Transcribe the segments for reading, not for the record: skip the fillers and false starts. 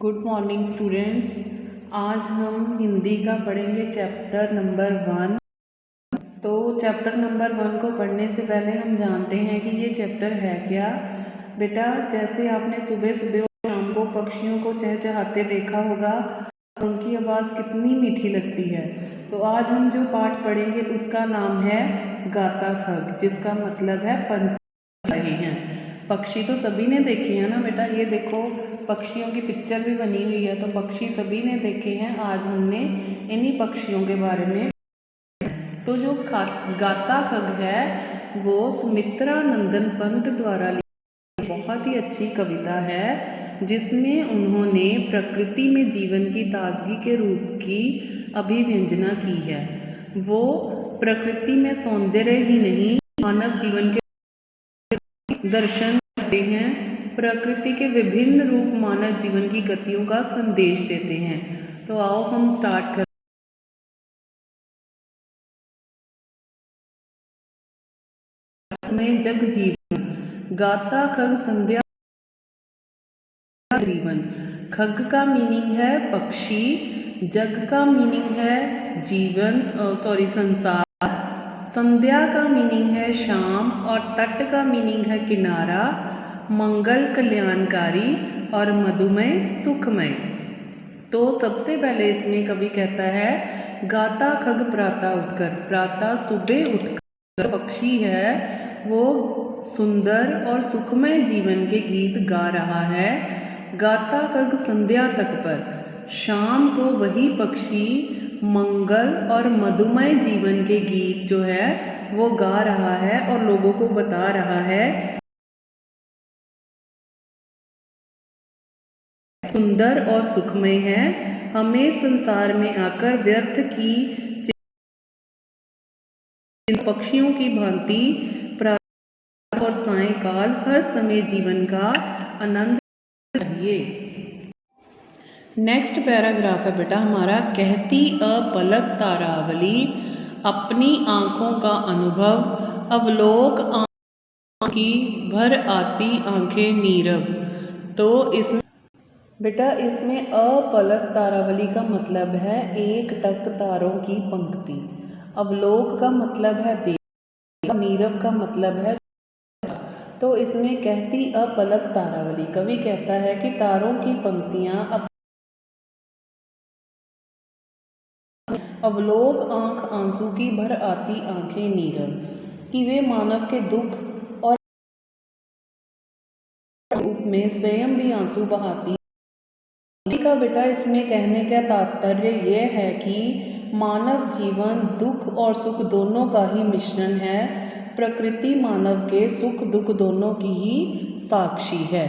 Good morning students. आज हम हिंदी का पढ़ेंगे चैप्टर नंबर 1। तो चैप्टर नंबर 1 को पढ़ने से पहले हम जानते हैं कि ये चैप्टर है क्या। बेटा, जैसे आपने सुबह सुबह और शाम को पक्षियों को चहचहाते देखा होगा, उनकी आवाज़ कितनी मीठी लगती है। तो आज हम जो पाठ पढ़ेंगे उसका नाम है गाता खग, जिसका मतलब है पंछी रहे हैं। पक्षी तो सभी ने देखे हैं ना बेटा, ये देखो पक्षियों की पिक्चर भी बनी हुई है, तो पक्षी सभी ने देखे हैं। आज हमने इन्हीं पक्षियों के बारे में। तो जो गाता खग है वो सुमित्रा नंदन पंत द्वारा लिखी बहुत ही अच्छी कविता है, जिसमें उन्होंने प्रकृति में जीवन की ताजगी के रूप की अभिव्यंजना की है। वो प्रकृति में सौंदर्य ही नहीं, मानव जीवन के दर्शन करते हैं। प्रकृति के विभिन्न रूप मानव जीवन की गतियों का संदेश देते हैं। तो आओ हम स्टार्ट करें। में जग जीवन, गाता खग संध्या जीवन। खग का मीनिंग है पक्षी, जग का मीनिंग है जीवन संसार, संध्या का मीनिंग है शाम, और तट का मीनिंग है किनारा, मंगल कल्याणकारी, और मधुमय सुखमय। तो सबसे पहले इसमें कवि कहता है गाता खग प्रातः उठकर। प्रातः सुबह उठकर पक्षी है वो सुंदर और सुखमय जीवन के गीत गा रहा है। गाता खग संध्या तट पर, शाम को वही पक्षी मंगल और मधुमय जीवन के गीत जो है वो गा रहा है और लोगों को बता रहा है सुंदर और सुखमय है। हमें संसार में आकर व्यर्थ की पक्षियों की भांति प्रातः और सायंकाल हर समय जीवन का आनंद चाहिए। नेक्स्ट पैराग्राफ है बेटा हमारा, कहती अपलक तारावली, अपनी आँखों का अनुभव, अवलोक आँखों की भर आती आँखें नीरव। तो इसमें बेटा इसमें अपलक तारावली का मतलब है एक टक तारों की पंक्ति, अवलोक का मतलब है देख, नीरव का मतलब है। तो इसमें कहती अपलक तारावली, कवि कहता है कि तारों की पंक्तियां अवलोक आँख आंसू की भर आती आंखें नीरव, कि वे मानव के दुख और रूप में स्वयं भी आंसू बहाती का। बेटा इसमें कहने का तात्पर्य यह है कि मानव जीवन दुख और सुख दोनों का ही मिश्रण है। प्रकृति मानव के सुख दुख दोनों की ही साक्षी है।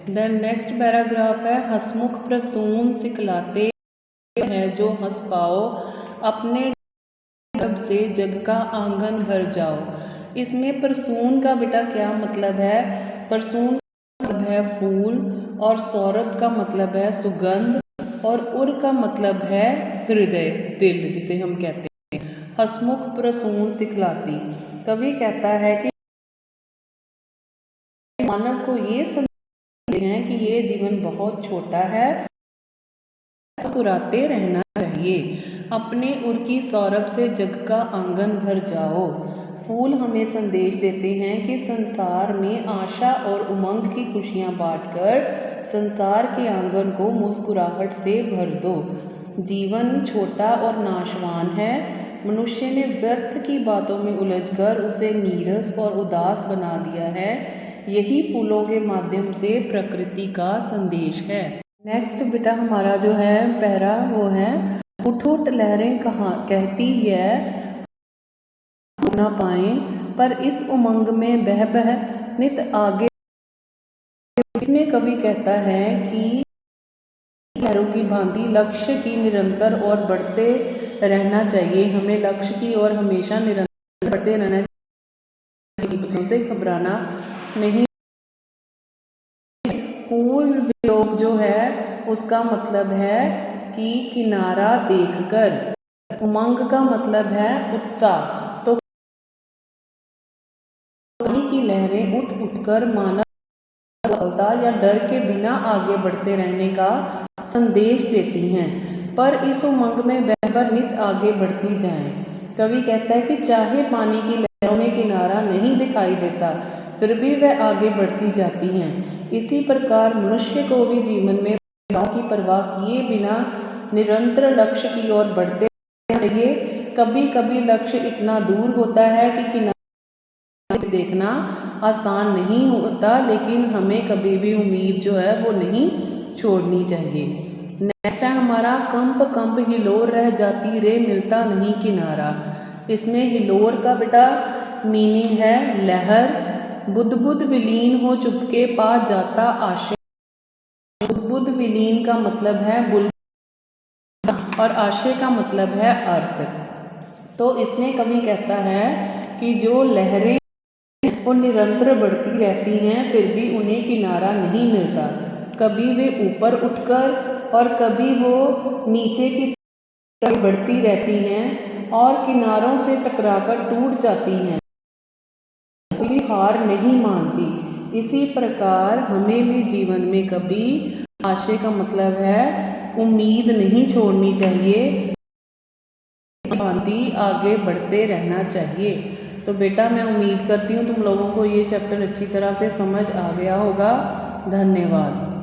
देन नेक्स्ट पैराग्राफ है, हंसमुख प्रसून सिखलाते हैं जो हंस पाओ, अपने जब से जग का आंगन भर जाओ। इसमें प्रसून का बेटा क्या मतलब है? प्रसून का मतलब है फूल, और सौरभ का मतलब है सुगंध, और उर का मतलब है हृदय, दिल जिसे हम कहते हैं। हंसमुख प्रसून सिखलाती, कवि कहता है कि मानव को ये समझते हैं कि ये जीवन बहुत छोटा है, मुस्कुराते रहना चाहिए। अपने उर की सौरभ से जग का आंगन भर जाओ। फूल हमें संदेश देते हैं कि संसार में आशा और उमंग की खुशियाँ बांटकर संसार के आंगन को मुस्कुराहट से भर दो। जीवन छोटा और नाशवान है। मनुष्य ने व्यर्थ की बातों में उलझकर उसे नीरस और उदास बना दिया है। यही फूलों के माध्यम से प्रकृति का संदेश है। नेक्स्ट बेटा हमारा जो है पैरा वो है, उठ उठ लहरें कहाँ कहती है ना पाए, पर इस उमंग में बह बह नित आगे। इसमें कवि कहता है कि लहरों की भांति लक्ष्य की निरंतर और बढ़ते रहना चाहिए। हमें लक्ष्य की ओर हमेशा निरंतर बढ़ते रहना चाहिए, से घबराना नहीं। पूर्ण वियोग जो है उसका मतलब है कि किनारा देखकर, उमंग का मतलब है उत्साह। तो पानी की लहरें उठ उठकर मानव सफलता या डर के बिना आगे बढ़ते रहने का संदेश देती हैं, पर इस उमंग में बहकर नित आगे बढ़ती जाएं। कवि कहता है कि चाहे पानी की लहरों में किनारा नहीं दिखाई देता, फिर भी वह आगे बढ़ती जाती हैं। इसी प्रकार मनुष्य को भी जीवन में बाधाओं की परवाह किए बिना निरंतर लक्ष्य की ओर बढ़ते रहना चाहिए। कभी कभी लक्ष्य इतना दूर होता है कि किनारे से देखना आसान नहीं होता, लेकिन हमें कभी भी उम्मीद जो है वो नहीं छोड़नी चाहिए। नेक्स्ट है हमारा कंप कंप हिलोर रह जाती रे मिलता नहीं किनारा। इसमें हिलोर का बेटा मीनिंग है लहर। बुद्ध बुद्ध विलीन हो चुपके पा जाता आशय। बुद्ध बुद्ध विलीन का मतलब है बुलबुल और आशय का मतलब है अर्थ। तो इसमें कवि कहता है कि जो लहरें वो निरंतर बढ़ती रहती हैं, फिर भी उन्हें किनारा नहीं मिलता। कभी वे ऊपर उठकर और कभी वो नीचे की तरफ बढ़ती रहती हैं और किनारों से टकराकर टूट जाती हैं, कोई हार नहीं मानती। इसी प्रकार हमें भी जीवन में कभी आशय का मतलब है उम्मीद नहीं छोड़नी चाहिए, आगे बढ़ते रहना चाहिए। तो बेटा मैं उम्मीद करती हूँ तुम लोगों को ये चैप्टर अच्छी तरह से समझ आ गया होगा। धन्यवाद।